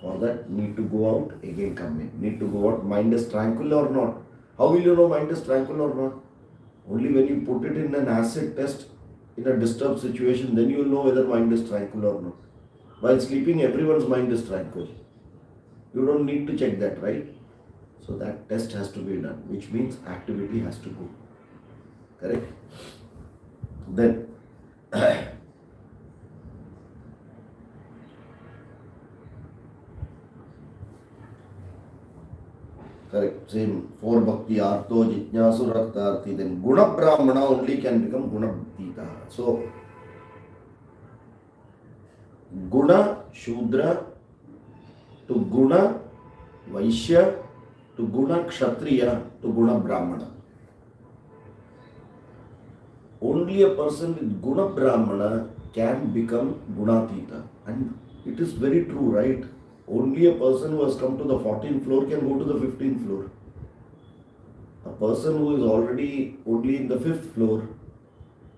For that, need to go out, again come in. Need to go out, mind is tranquil or not. How will you know mind is tranquil or not? Only when you put it in an acid test, in a disturbed situation, then you will know whether mind is tranquil or not. While sleeping, everyone's mind is tranquil. You don't need to check that, right? So that test has to be done, which means activity has to go. Correct? Then, correct, same, for bhakti, artho, jitnyasu, raktarthi, then guna brahmana only can become guna bhaktita. So, guna shudra to guna vaishya to guna kshatriya to guna brahmana. Only a person with guna brahmana can become gunatita. And it is very true, right? Only a person who has come to the 14th floor can go to the 15th floor. A person who is already only in the 5th floor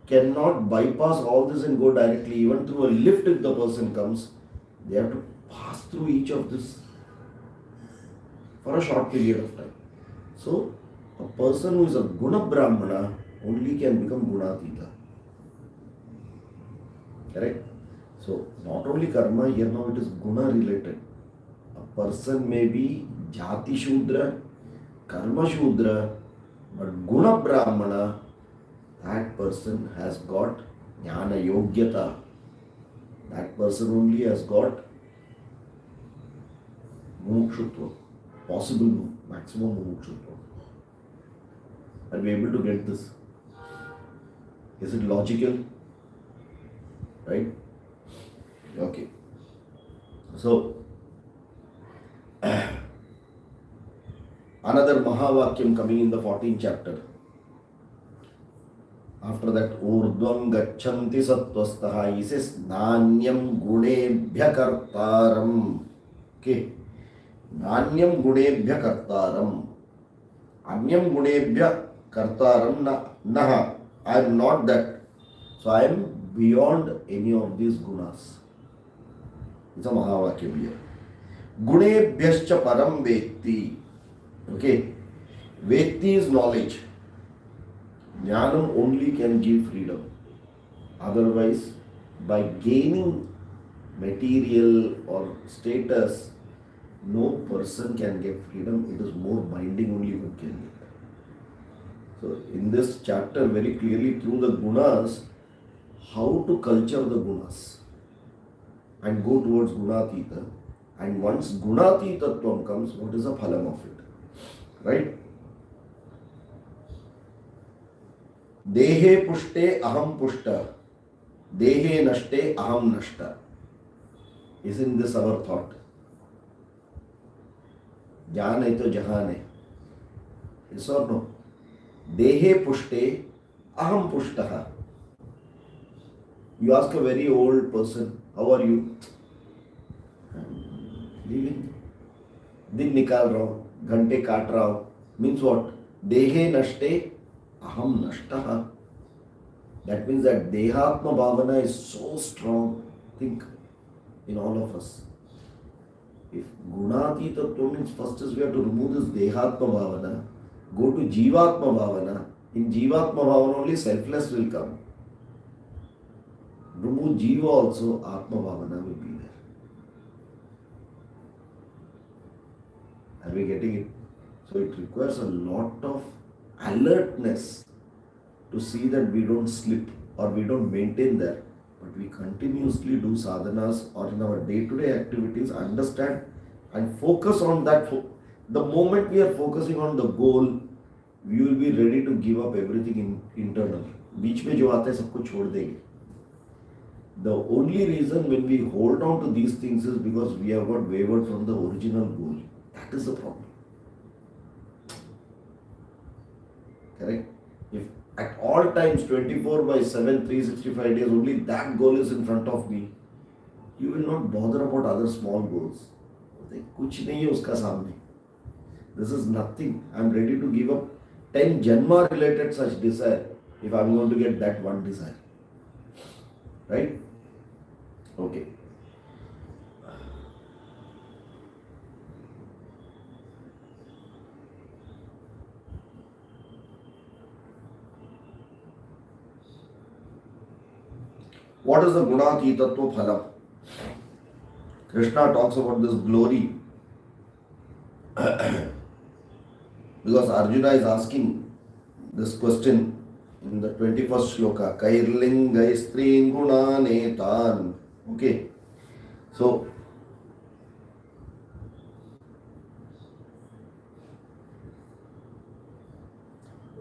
cannot bypass all this and go directly. Even through a lift, if the person comes, they have to pass through each of this for a short period of time. So, a person who is a guna brahmana only can become gunatita. Correct? So, not only karma, here now it is guna related. A person may be jati shudra, karma shudra, but guna brahmana, that person has got jnana yogyata. That person only has got mumukshutva, possible maximum mumukshutva. Are we able to get this? Is it logical? Right? Okay. So, another Mahavakyam coming in the 14th chapter. After that, urdvam gachanti sattvastaha. He says, nanyam gunebhya kartaram. Okay. Nanyam gunebhya kartaram. Anyam gunebhya kartaram naha. I am not that. So I am beyond any of these gunas. It's a Mahavakya here. Gunebhyascha param vetti. Okay. Vetti is knowledge. Jnanam only can give freedom. Otherwise, by gaining material or status, no person can get freedom. It is more binding only who can get. So, in this chapter, very clearly through the gunas, how to culture the gunas and go towards gunatita. And once gunatitatvam comes, what is the phalam of it? Right? Dehe pushte aham pushta. Dehe nashte aham nashta. Isn't this our thought? Jaan hai to jahan hai. Yes or no? Dehe pushte aham pushtaha. You ask a very old person, how are you? Living. दिन निकाल रहा हूँ, घंटे काट रहा हूँ. Means what? Dehe nashte aham nashtaha. That means that dehatma bhavana is so strong. Think in all of us. If gunatitattva means first is we have to remove this dehatma bhavana, go to jivatma bhavana. In jivatma bhavana only selfless will come. Remove jiva also, atma bhavana will be there. Are we getting it? So it requires a lot of alertness to see that we don't slip or we don't maintain that, but we continuously do sadhanas or in our day-to-day activities, understand and focus on that. The moment we are focusing on the goal, we will be ready to give up everything internal. बीच में जो आता है सब कुछ छोड़ देंगे. The only reason when we hold on to these things is because we have got wavered from the original goal. That is the problem. Correct? If at all times 24/7, 365 days only that goal is in front of me, you will not bother about other small goals. कुछ नहीं है उसका सामने. This is nothing. I am ready to give up 10 Janma related such desire if I am going to get that one desire. Right? Okay. What is the gunatitattva phalam? Krishna talks about this glory because Arjuna is asking this question in the 21st shloka. Kairlingaistrin gunanetan. Okay. So,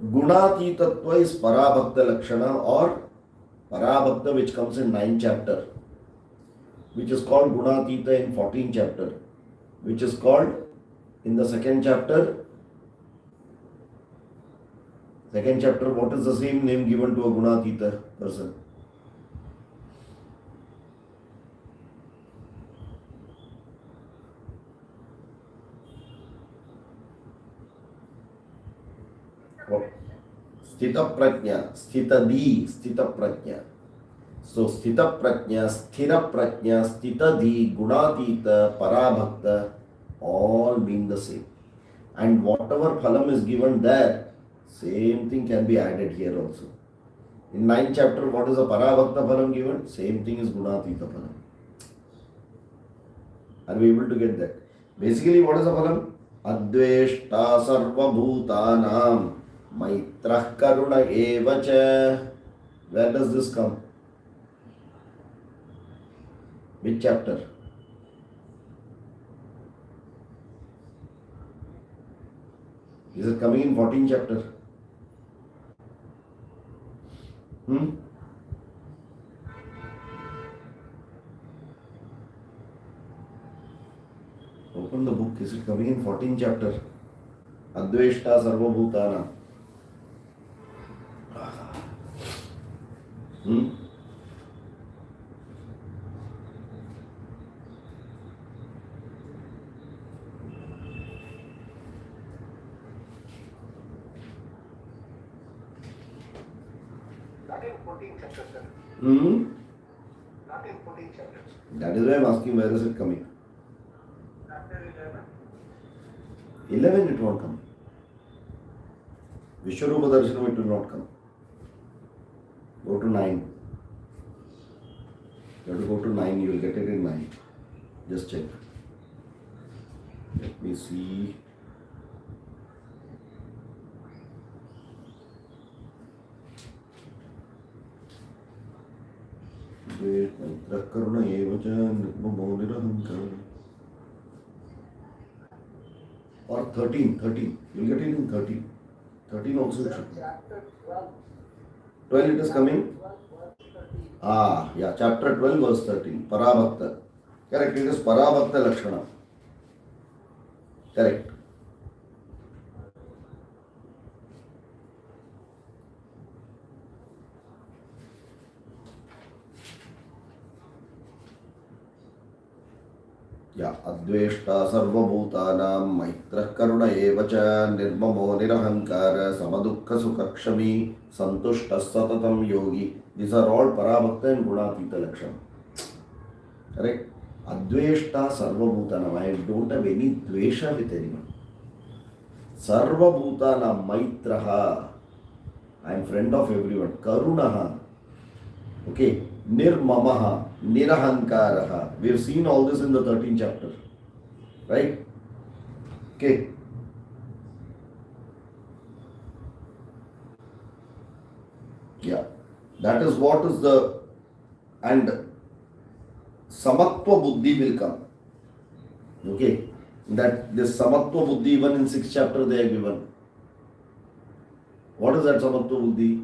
gunatitatva is parabhakta lakshana or parabhakta which comes in 9th chapter, which is called gunatita in 14th chapter, which is called in the 2nd chapter. 2nd chapter, what is the same name given to a gunatita person? What? Sthita prajna, sthitadi, sthita prajna. So sthita prajna, sthira prajna, sthitadi, gunatita, parabhakta, all mean the same. And whatever phalam is given there, same thing can be added here also. In 9th chapter, what is the parabhakta phalam given? Same thing is gunatita phalam. Are we able to get that? Basically, what is the phalam? Adveshta sarva bhutanam maitrah karuna evacha. Where does this come? Which chapter? Is it coming in 14th chapter? Open the book. Is it coming in 14th chapter? Adveshta sarva bhutana. Hmm? Not in 14 chapters, sir. Hmm? Not in 14 chapters. That is why I'm asking where is it coming? Chapter 11. 11 it won't come. Vishwarupa Darshanam it will not come. Go to 9. You have to go to 9, you will get it in 9. Just check. Let me see. Karuna evacha nirmamo nirahankara. Or 13. You will get it in 13. 13 also should. Chapter 12. 12 it is coming. 12, verse 13. Yeah, chapter 12, verse 13. Parabhakta. Correct, it is Parabhakta Lakshana. Correct. Yeah, Adveshta Sarvabhutanam Maitra Karuna Evacha Nirmamo Nirahankara Samadukha Sukakshami Santushta Satatam Yogi. These are all Parabhakta and Gunatita Lakshana. Correct? Adveshta Sarvabhutanam. I don't have any dvesha with anyone. Sarvabhutanam Maitraha. I am friend of everyone. Karunaha. Okay. Nirmamaha. Nirahankaraha. We have seen all this in the 13th chapter. Right? Okay. Yeah. That is what is the. And Samatva Buddhi will come. Okay. That this Samatva Buddhi, even in 6th chapter they are given. What is that Samatva Buddhi?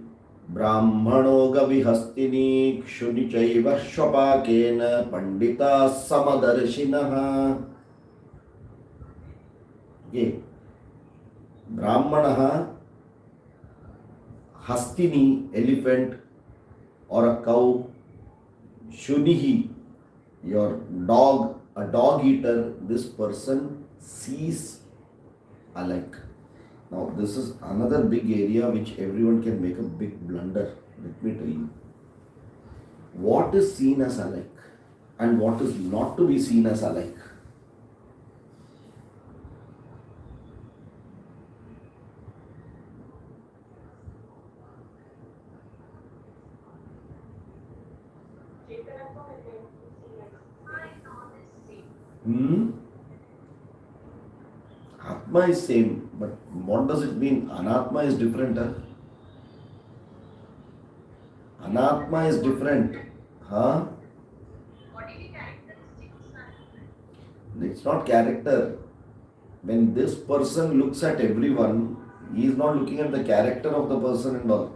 Brahmano Gavihastini Kshunichaiva Shvapakena Pandita Samadarshinaha. Okay. Brahmanaha, Hastini, elephant or a cow. Shunihi, your dog, a dog eater, this person sees alike. Now, this is another big area which everyone can make a big blunder. Let me tell you. What is seen as alike and what is not to be seen as alike? Atma is same, but what does it mean? Anatma is different. Anatma is different. Huh? What are the characteristics? It's not character. When this person looks at everyone, he is not looking at the character of the person and all.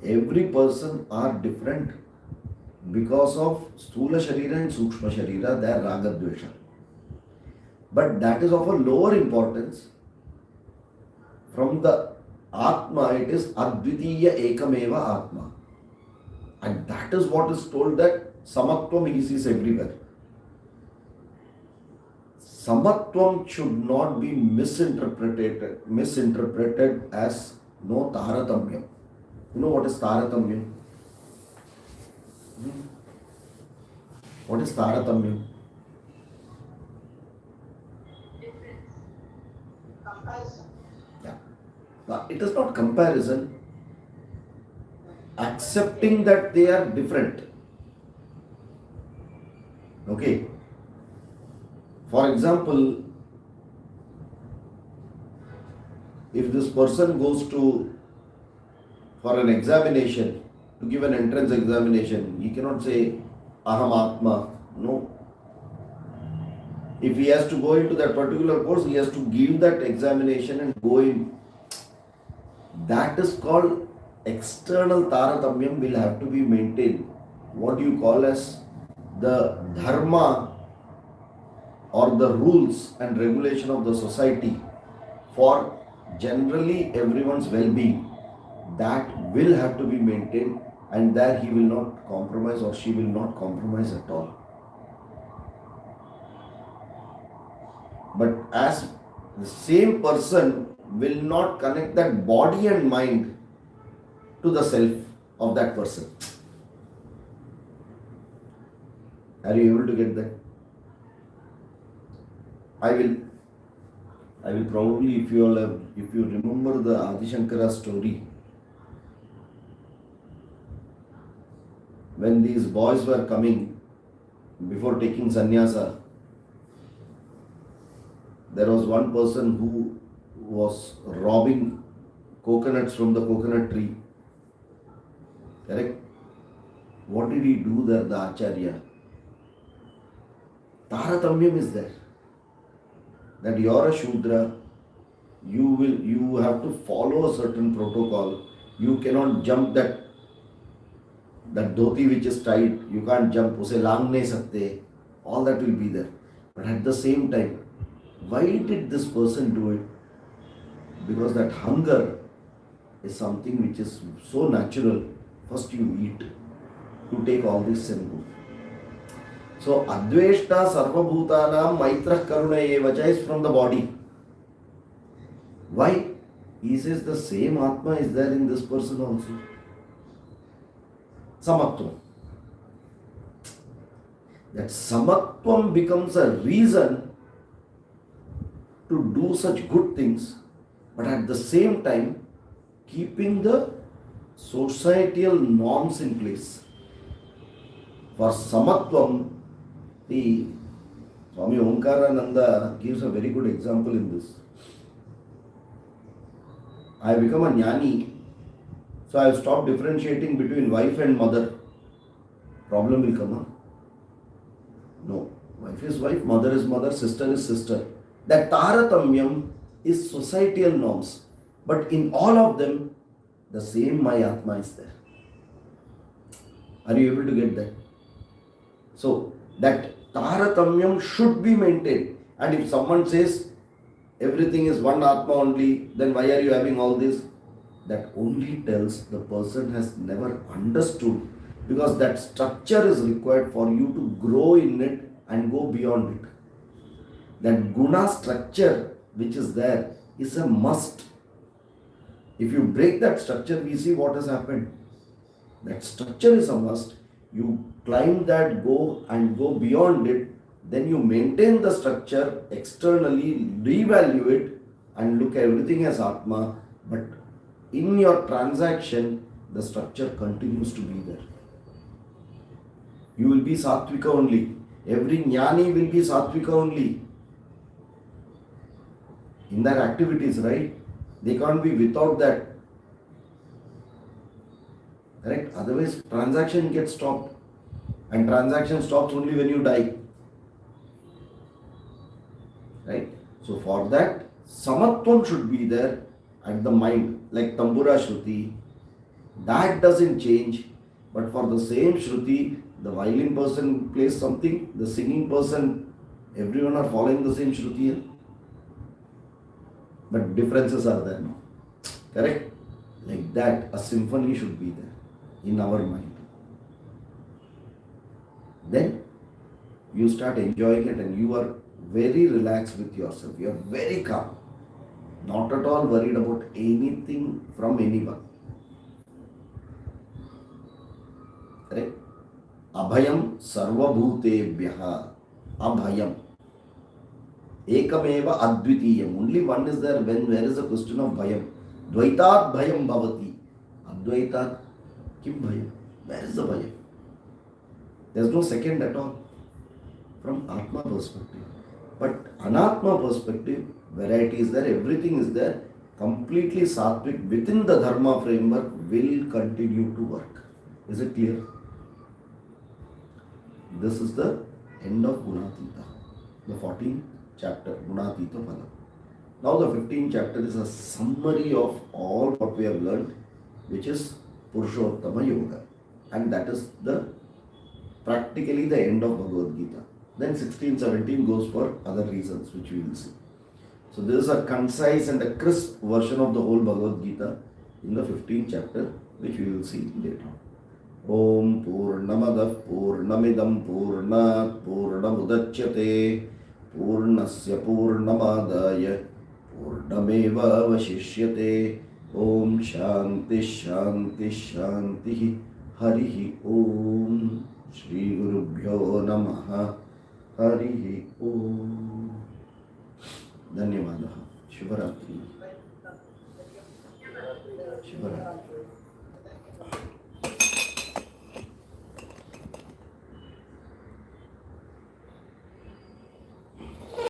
Every person are different because of Sthula Sharira and Sukshma Sharira, they are Raga Dvesha. But that is of a lower importance. From the Atma, it is Advitiya Ekameva Atma. And that is what is told that Samatvam is everywhere. Samatvam should not be misinterpreted as no Taratamyam. You know what is Taratamyam? What is Taratamyam? Difference. Comparison. Yeah. Now, it is not comparison. Accepting that they are different. Okay. For example, if this person goes for an examination, to give an entrance examination, he cannot say Aham Atma. No. If he has to go into that particular course, he has to give that examination and go in. That is called external Taratamyam will have to be maintained. What you call as the dharma or the rules and regulation of the society for generally everyone's well-being, that will have to be maintained and there he will not compromise or she will not compromise at all. But as the same person will not connect that body and mind to the self of that person. Are you able to get that? I will probably, if you remember the Adi Shankara story, when these boys were coming before taking sannyasa, there was one person who was robbing coconuts from the coconut tree. Correct? What did he do there, the Acharya? Taratamyam is there. That you are a Shudra, you have to follow a certain protocol. You cannot jump that dhoti which is tight. You can't jump. Use lang nahi sakte. All that will be there. But at the same time, why did this person do it? Because that hunger is something which is so natural. First you eat. You take all this and go. So, Adveshta Sarvabhutanam Maitra Karuna Evacha is from the body. Why? He says the same Atma is there in this person also. Samatvam. That Samatvam becomes a reason to do such good things, but at the same time, keeping the societal norms in place. For Samatvam, the Swami Omkarananda gives a very good example in this. I have become a jnani, so I have stopped differentiating between wife and mother. Problem will come up. No. Wife is wife, mother is mother, sister is sister. That taratamyam is societal norms. But in all of them, the same my Atma is there. Are you able to get that? So, that taratamyam should be maintained. And if someone says everything is one Atma only, then why are you having all this? That only tells the person has never understood, because that structure is required for you to grow in it and go beyond it. That guna structure which is there is a must. If you break that structure, we see what has happened. That structure is a must. You climb that, go beyond it, then you maintain the structure externally, revalue it, and look at everything as Atma. But in your transaction, the structure continues to be there. You will be Sattvika only. Every jnani will be Sattvika only. In their activities, right? They can't be without that. Correct? Otherwise, transaction gets stopped. And transaction stops only when you die. Right? So for that, Samatvam should be there at the mind. Like Tambura Shruti. That doesn't change. But for the same Shruti, the violin person plays something, the singing person, everyone are following the same Shruti. But differences are there now. Correct? Like that, a symphony should be there in our mind. Then you start enjoying it and you are very relaxed with yourself. You are very calm. Not at all worried about anything from anyone. Correct? Abhayam sarvabhutebhyaha. Abhayam. Ekameva advitiyam. Only one is there when there is a question of bhayam. Dvaitat bhayam bhavati. Advaitat kim bhayam? Where is the bhayam? There is no second at all. From Atma perspective. But Anatma perspective, variety is there, everything is there. Completely sattvic within the dharma framework will continue to work. Is it clear? This is the end of Gunatita. The 14th chapter, Gunatita Phala. Now the 15th chapter is a summary of all what we have learned, which is Purushottama Yoga. And that is practically the end of Bhagavad Gita. Then 16, 17 goes for other reasons, which we will see. So this is a concise and a crisp version of the whole Bhagavad Gita in the 15th chapter, which we will see later on. ॐ पूर्णमदः पूर्णमिदं पूर्णात् पूर्णमुदच्यते पूर्णस्य पूर्णमादाय पूर्णमेवावशिष्यते ॐ शान्तिः शान्तिः शान्तिः हरिः ॐ श्रीगुरुभ्यो नमः हरिः ॐ धन्यवादः शुभरात्रि शुभरात्रि